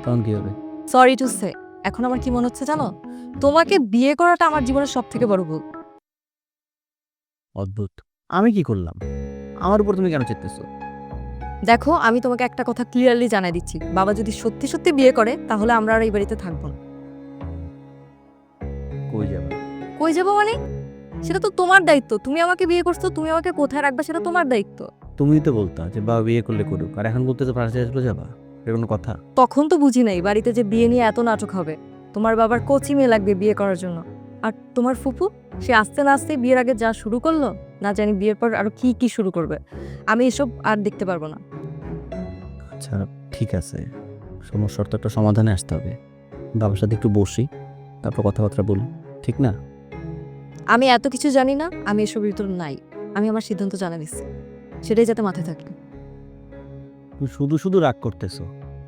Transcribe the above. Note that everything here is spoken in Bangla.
তখন কি হবে? সরি টু সে, এখন আমার কি মনে হচ্ছে জানো, তোমাকে বিয়ে করাটা আমার জীবনের সব থেকে বড় ভুল। অদ্ভুত। আমি কি করলাম? আমার উপর তুমি কেন চেতেছো? দেখো, আমি তোমাকে একটা কথা ক্লিয়ারলি জানাই দিচ্ছি, বাবা যদি সত্যি সত্যি বিয়ে করে তাহলে আমরা আর এই বাড়িতে থাকবো না। কই যাবে? কই যাবো মানে? সেটা তো তোমার দায়িত্ব, তুমি আমাকে বিয়ে করছো, তুমি আমাকে কোথায় রাখবে সেটা তোমার দায়িত্ব। তুমিই তো বলতা যে বাবা বিয়ে করলে করুক, আর এখন বলতে তো পাশে চলে যাবা। এটা কোনো কথা? তখন তো বুঝি নাই বাড়িতে যে বিয়ে নিয়ে এত নাটক হবে। তোমার বাবার কোচি মেয়ে লাগবে বিয়ে করার জন্য। আর তোমার ফুফু, সে আস্তে না আস্তে বিয়ের আগে যা শুরু করলো, না জানি বিয়ের পর আরো কি কি শুরু করবে। আমি এসব আর দেখতে পারবো না। আচ্ছা, ঠিক আছে, সমস্যার তো একটা সমাধানে আসতে হবে। বাবার সাথে একটু বসি, তারপর কথাবার্তা বলি, ঠিক না? আমি এত কিছু জানি না, আমি এসবের ভিতর নাই। আমি আমার সিদ্ধান্ত জানা দিচ্ছি, সেটাই যাতে মাথায় থাকে। তুমি শুধু শুধু রাগ করতেছো।